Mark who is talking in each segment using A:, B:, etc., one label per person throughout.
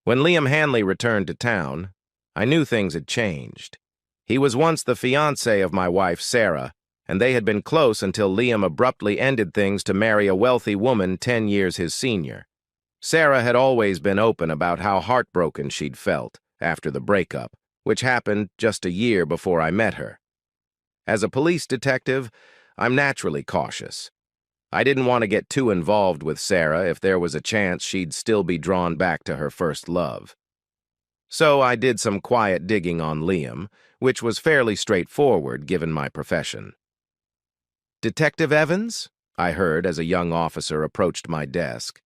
A: When Liam Hanley returned to town, I knew things had changed. He was once the fiancé of my wife, Sarah, and they had been close until Liam abruptly ended things to marry a wealthy woman 10 years his senior. Sarah had always been open about how heartbroken she'd felt after the breakup, which happened just a year before I met her. As a police detective, I'm naturally cautious. I didn't want to get too involved with Sarah if there was a chance she'd still be drawn back to her first love. So I did some quiet digging on Liam, which was fairly straightforward given my profession. "Detective Evans?" I heard as a young officer approached my desk.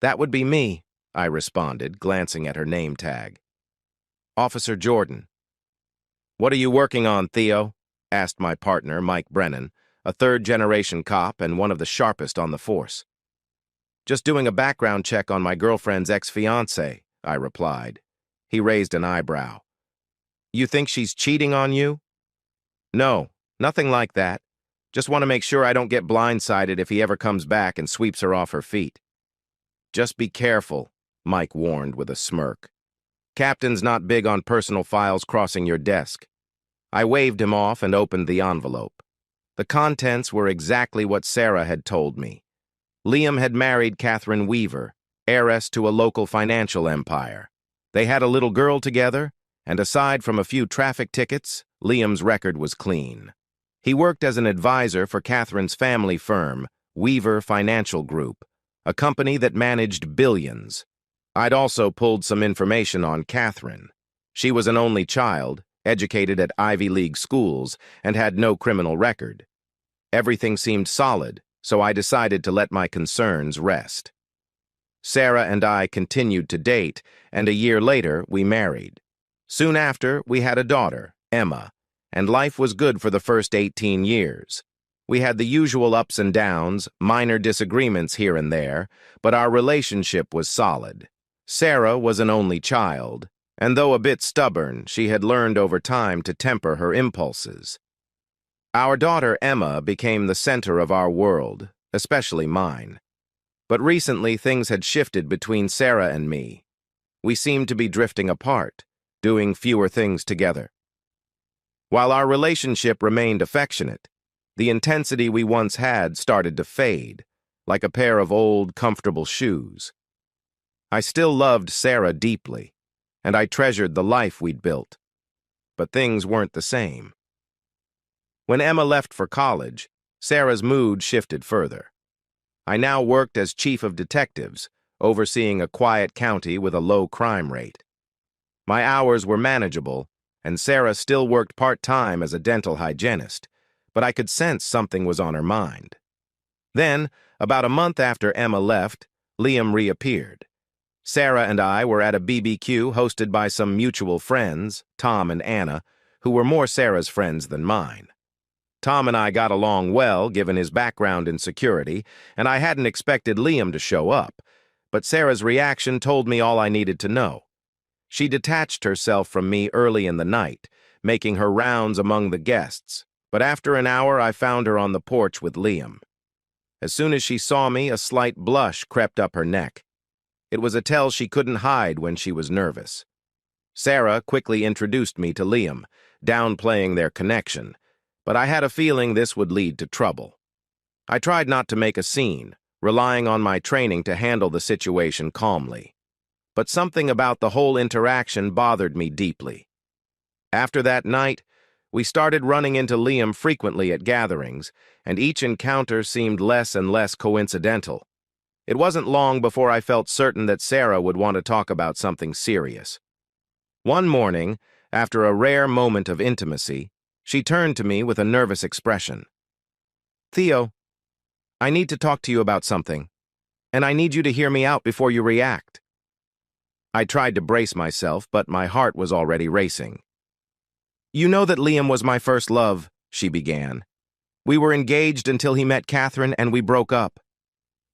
A: "That would be me," I responded, glancing at her name tag. "Officer Jordan." "What are you working on, Theo?" asked my partner, Mike Brennan, a third-generation cop and one of the sharpest on the force. "Just doing a background check on my girlfriend's ex-fiancé," I replied. He raised an eyebrow. "You think she's cheating on you?" "No, nothing like that. Just want to make sure I don't get blindsided if he ever comes back and sweeps her off her feet." "Just be careful," Mike warned with a smirk. "Captain's not big on personal files crossing your desk." I waved him off and opened the envelope. The contents were exactly what Sarah had told me. Liam had married Catherine Weaver, heiress to a local financial empire. They had a little girl together, and aside from a few traffic tickets, Liam's record was clean. He worked as an advisor for Catherine's family firm, Weaver Financial Group, a company that managed billions. I'd also pulled some information on Catherine. She was an only child, educated at Ivy League schools, and had no criminal record. Everything seemed solid, so I decided to let my concerns rest. Sarah and I continued to date, and a year later we married. Soon after, we had a daughter, Emma, and life was good for the first 18 years. We had the usual ups and downs, minor disagreements here and there, but our relationship was solid. Sarah was an only child, and though a bit stubborn, she had learned over time to temper her impulses. Our daughter Emma became the center of our world, especially mine. But recently things had shifted between Sarah and me. We seemed to be drifting apart, doing fewer things together. While our relationship remained affectionate, the intensity we once had started to fade, like a pair of old, comfortable shoes. I still loved Sarah deeply, and I treasured the life we'd built. But things weren't the same. When Emma left for college, Sarah's mood shifted further. I now worked as chief of detectives, overseeing a quiet county with a low crime rate. My hours were manageable, and Sarah still worked part-time as a dental hygienist, but I could sense something was on her mind. Then, about a month after Emma left, Liam reappeared. Sarah and I were at a BBQ hosted by some mutual friends, Tom and Anna, who were more Sarah's friends than mine. Tom and I got along well, given his background in security, and I hadn't expected Liam to show up, but Sarah's reaction told me all I needed to know. She detached herself from me early in the night, making her rounds among the guests, but after an hour I found her on the porch with Liam. As soon as she saw me, a slight blush crept up her neck. It was a tell she couldn't hide when she was nervous. Sarah quickly introduced me to Liam, downplaying their connection, but I had a feeling this would lead to trouble. I tried not to make a scene, relying on my training to handle the situation calmly. But something about the whole interaction bothered me deeply. After that night, we started running into Liam frequently at gatherings, and each encounter seemed less and less coincidental. It wasn't long before I felt certain that Sarah would want to talk about something serious. One morning, after a rare moment of intimacy, she turned to me with a nervous expression. "Theo, I need to talk to you about something, and I need you to hear me out before you react." I tried to brace myself, but my heart was already racing. "You know that Liam was my first love," she began. "We were engaged until he met Catherine and we broke up.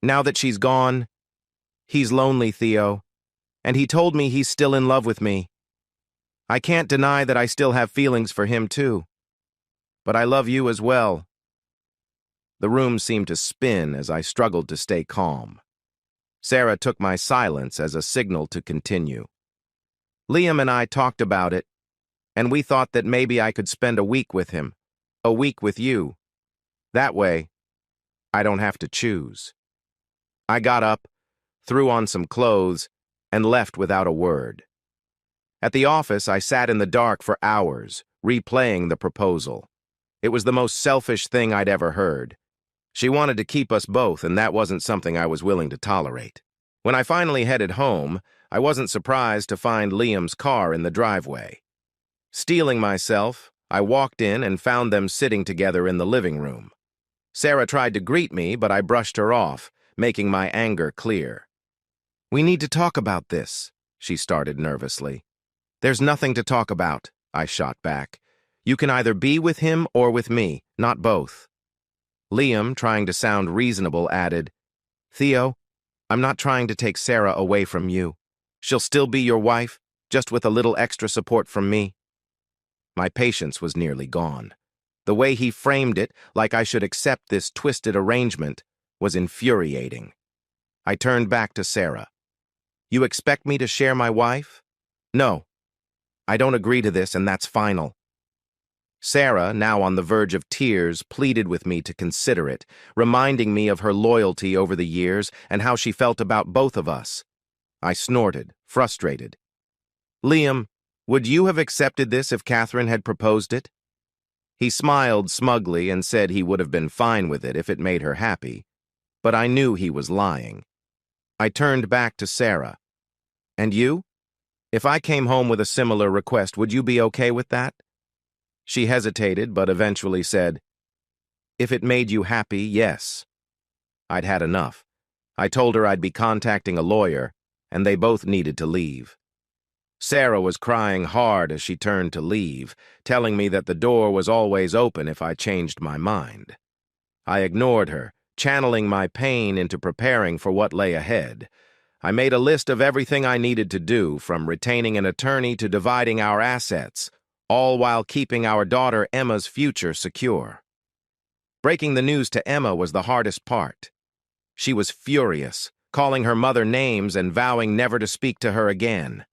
A: Now that she's gone, he's lonely, Theo, and he told me he's still in love with me. I can't deny that I still have feelings for him too. But I love you as well." The room seemed to spin as I struggled to stay calm. Sarah took my silence as a signal to continue. Liam and I talked about it, and we thought that maybe I could spend a week with him, a week with you. That way, I don't have to choose. I got up, threw on some clothes, and left without a word. At the office, I sat in the dark for hours, replaying the proposal. It was the most selfish thing I'd ever heard. She wanted to keep us both, and that wasn't something I was willing to tolerate. When I finally headed home, I wasn't surprised to find Liam's car in the driveway. Steeling myself, I walked in and found them sitting together in the living room. Sarah tried to greet me, but I brushed her off, making my anger clear. "We need to talk about this," she started nervously. "There's nothing to talk about," I shot back. "You can either be with him or with me, not both." Liam, trying to sound reasonable, added, "Theo, I'm not trying to take Sarah away from you. She'll still be your wife, just with a little extra support from me." My patience was nearly gone. The way he framed it, like I should accept this twisted arrangement, was infuriating. I turned back to Sarah. "You expect me to share my wife?" "No. I don't agree to this, and that's final." Sarah, now on the verge of tears, pleaded with me to consider it, reminding me of her loyalty over the years and how she felt about both of us. I snorted, frustrated. "Liam, would you have accepted this if Catherine had proposed it?" He smiled smugly and said he would have been fine with it if it made her happy, but I knew he was lying. I turned back to Sarah. "And you? If I came home with a similar request, would you be okay with that?" She hesitated, but eventually said, "If it made you happy, yes." I'd had enough. I told her I'd be contacting a lawyer, and they both needed to leave. Sarah was crying hard as she turned to leave, telling me that the door was always open if I changed my mind. I ignored her, channeling my pain into preparing for what lay ahead. I made a list of everything I needed to do, from retaining an attorney to dividing our assets, all while keeping our daughter Emma's future secure. Breaking the news to Emma was the hardest part. She was furious, calling her mother names and vowing never to speak to her again.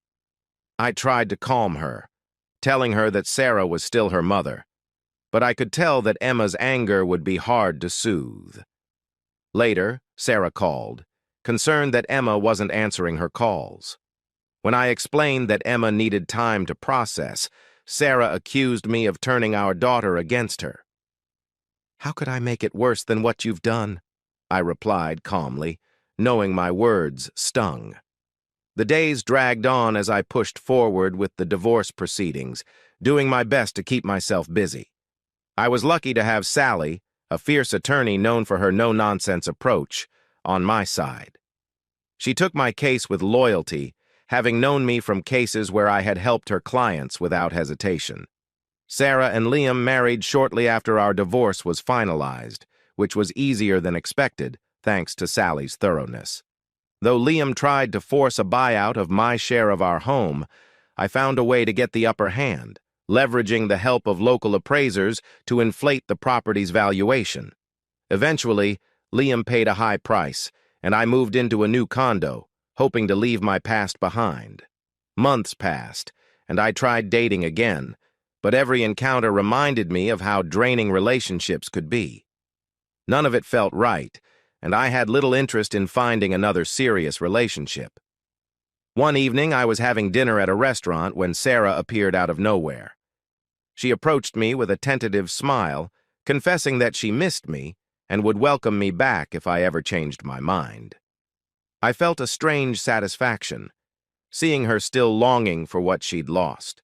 A: I tried to calm her, telling her that Sarah was still her mother, but I could tell that Emma's anger would be hard to soothe. Later, Sarah called, concerned that Emma wasn't answering her calls. When I explained that Emma needed time to process, Sarah accused me of turning our daughter against her. "How could I make it worse than what you've done?" I replied calmly, knowing my words stung. The days dragged on as I pushed forward with the divorce proceedings, doing my best to keep myself busy. I was lucky to have Sally, a fierce attorney known for her no-nonsense approach, on my side. She took my case with loyalty, having known me from cases where I had helped her clients without hesitation. Sarah and Liam married shortly after our divorce was finalized, which was easier than expected, thanks to Sally's thoroughness. Though Liam tried to force a buyout of my share of our home, I found a way to get the upper hand, leveraging the help of local appraisers to inflate the property's valuation. Eventually, Liam paid a high price, and I moved into a new condo, hoping to leave my past behind. Months passed, and I tried dating again, but every encounter reminded me of how draining relationships could be. None of it felt right, and I had little interest in finding another serious relationship. One evening, I was having dinner at a restaurant when Sarah appeared out of nowhere. She approached me with a tentative smile, confessing that she missed me and would welcome me back if I ever changed my mind. I felt a strange satisfaction, seeing her still longing for what she'd lost.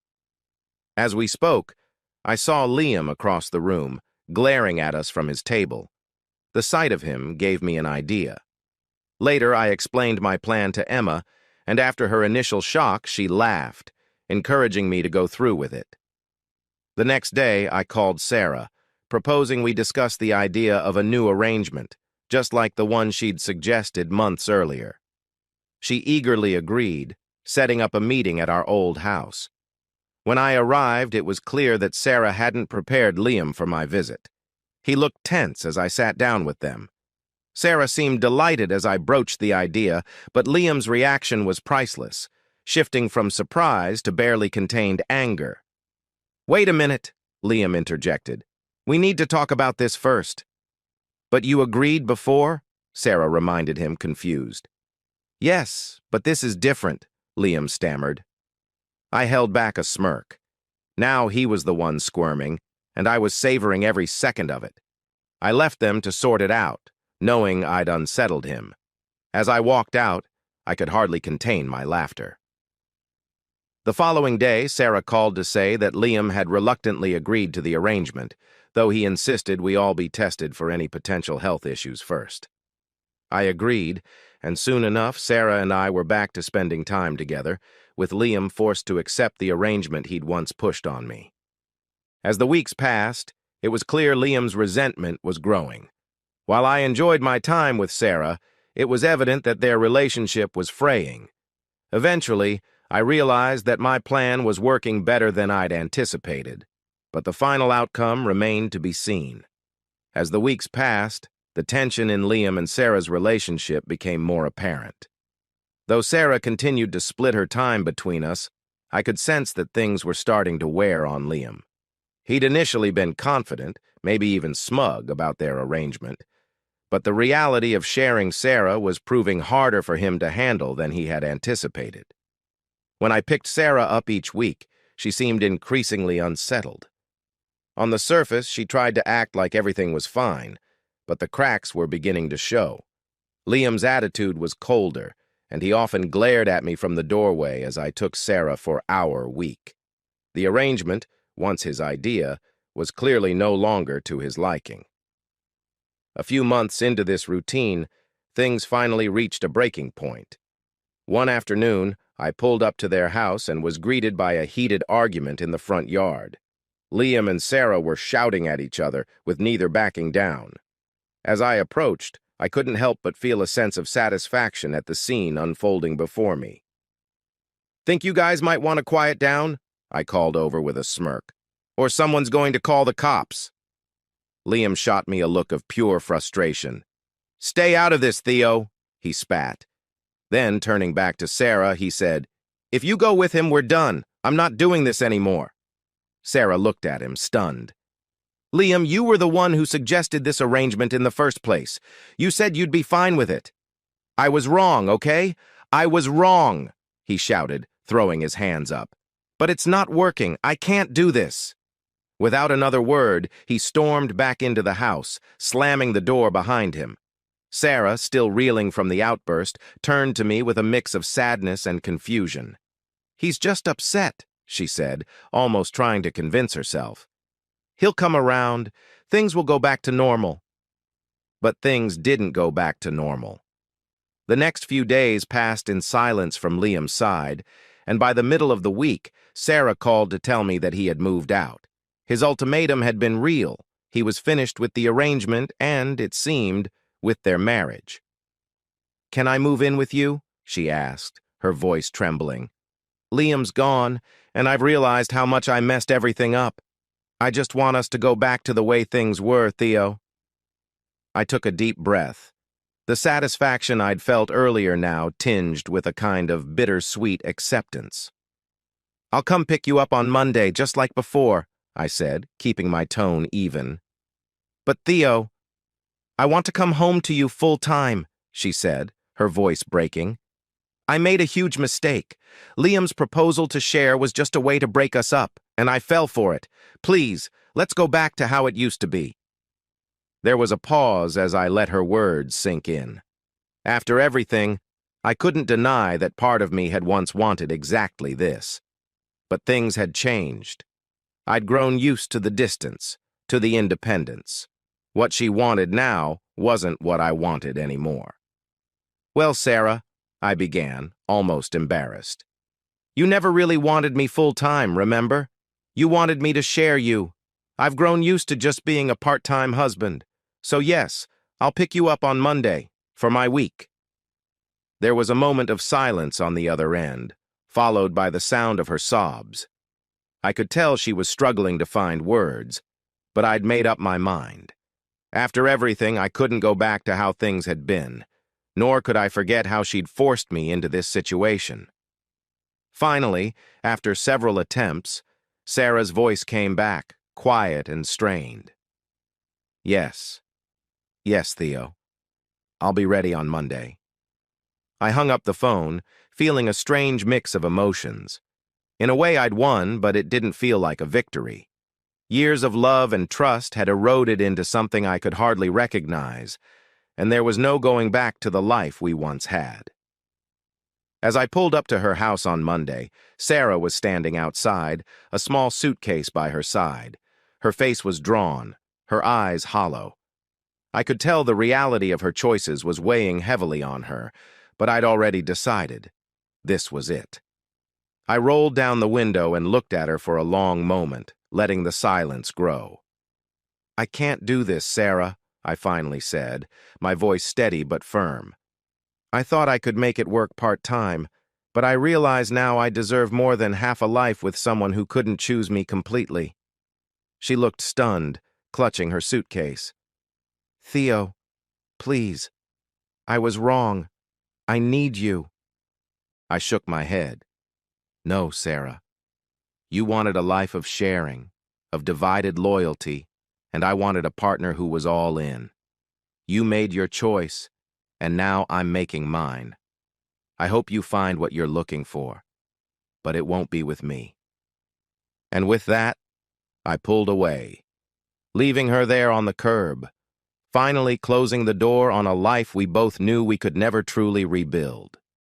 A: As we spoke, I saw Liam across the room, glaring at us from his table. The sight of him gave me an idea. Later, I explained my plan to Emma, and after her initial shock, she laughed, encouraging me to go through with it. The next day, I called Sarah, proposing we discuss the idea of a new arrangement, just like the one she'd suggested months earlier. She eagerly agreed, setting up a meeting at our old house. When I arrived, it was clear that Sarah hadn't prepared Liam for my visit. He looked tense as I sat down with them. Sarah seemed delighted as I broached the idea, but Liam's reaction was priceless, shifting from surprise to barely contained anger. "Wait a minute," Liam interjected. "We need to talk about this first." "But you agreed before?" Sarah reminded him, confused. "Yes, but this is different," Liam stammered. I held back a smirk. Now he was the one squirming, and I was savoring every second of it. I left them to sort it out, knowing I'd unsettled him. As I walked out, I could hardly contain my laughter. The following day, Sarah called to say that Liam had reluctantly agreed to the arrangement, though he insisted we all be tested for any potential health issues first. I agreed, and soon enough, Sarah and I were back to spending time together, with Liam forced to accept the arrangement he'd once pushed on me. As the weeks passed, it was clear Liam's resentment was growing. While I enjoyed my time with Sarah, it was evident that their relationship was fraying. Eventually, I realized that my plan was working better than I'd anticipated, but the final outcome remained to be seen. As the weeks passed, the tension in Liam and Sarah's relationship became more apparent. Though Sarah continued to split her time between us, I could sense that things were starting to wear on Liam. He'd initially been confident, maybe even smug, about their arrangement, but the reality of sharing Sarah was proving harder for him to handle than he had anticipated. When I picked Sarah up each week, she seemed increasingly unsettled. On the surface, she tried to act like everything was fine, but the cracks were beginning to show. Liam's attitude was colder, and he often glared at me from the doorway as I took Sarah for our week. The arrangement, once his idea, was clearly no longer to his liking. A few months into this routine, things finally reached a breaking point. One afternoon, I pulled up to their house and was greeted by a heated argument in the front yard. Liam and Sarah were shouting at each other, with neither backing down. As I approached, I couldn't help but feel a sense of satisfaction at the scene unfolding before me. "Think you guys might want to quiet down?" I called over with a smirk. "Or someone's going to call the cops." Liam shot me a look of pure frustration. "Stay out of this, Theo," he spat. Then, turning back to Sarah, he said, "If you go with him, we're done. I'm not doing this anymore." Sarah looked at him, stunned. "Liam, you were the one who suggested this arrangement in the first place. You said you'd be fine with it." "I was wrong, okay? I was wrong," he shouted, throwing his hands up. "But it's not working. I can't do this." Without another word, he stormed back into the house, slamming the door behind him. Sarah, still reeling from the outburst, turned to me with a mix of sadness and confusion. "He's just upset," she said, almost trying to convince herself. "He'll come around. Things will go back to normal." But things didn't go back to normal. The next few days passed in silence from Liam's side, and by the middle of the week, Sarah called to tell me that he had moved out. His ultimatum had been real. He was finished with the arrangement and, it seemed, with their marriage. "Can I move in with you?" she asked, her voice trembling. "Liam's gone, and I've realized how much I messed everything up. I just want us to go back to the way things were, Theo." I took a deep breath. The satisfaction I'd felt earlier now tinged with a kind of bittersweet acceptance. "I'll come pick you up on Monday, just like before," I said, keeping my tone even. "But Theo, I want to come home to you full time," she said, her voice breaking. "I made a huge mistake. Liam's proposal to share was just a way to break us up, and I fell for it. Please, let's go back to how it used to be." There was a pause as I let her words sink in. After everything, I couldn't deny that part of me had once wanted exactly this. But things had changed. I'd grown used to the distance, to the independence. What she wanted now wasn't what I wanted anymore. "Well, Sarah," I began, almost embarrassed. "You never really wanted me full-time, remember? You wanted me to share you. I've grown used to just being a part-time husband. So yes, I'll pick you up on Monday, for my week." There was a moment of silence on the other end, followed by the sound of her sobs. I could tell she was struggling to find words, but I'd made up my mind. After everything, I couldn't go back to how things had been, nor could I forget how she'd forced me into this situation. Finally, after several attempts, Sarah's voice came back, quiet and strained. Yes. Yes, Theo. I'll be ready on Monday. I hung up the phone, feeling a strange mix of emotions. In a way, I'd won, but it didn't feel like a victory. Years of love and trust had eroded into something I could hardly recognize, and there was no going back to the life we once had. As I pulled up to her house on Monday, Sarah was standing outside, a small suitcase by her side. Her face was drawn, her eyes hollow. I could tell the reality of her choices was weighing heavily on her, but I'd already decided. This was it. I rolled down the window and looked at her for a long moment, letting the silence grow. "I can't do this, Sarah," I finally said, my voice steady but firm. "I thought I could make it work part-time, but I realize now I deserve more than half a life with someone who couldn't choose me completely." She looked stunned, clutching her suitcase. "Theo, please. I was wrong. I need you." I shook my head. "No, Sarah. You wanted a life of sharing, of divided loyalty, and I wanted a partner who was all in. You made your choice, and now I'm making mine. I hope you find what you're looking for, but it won't be with me." And with that, I pulled away, leaving her there on the curb, finally closing the door on a life we both knew we could never truly rebuild.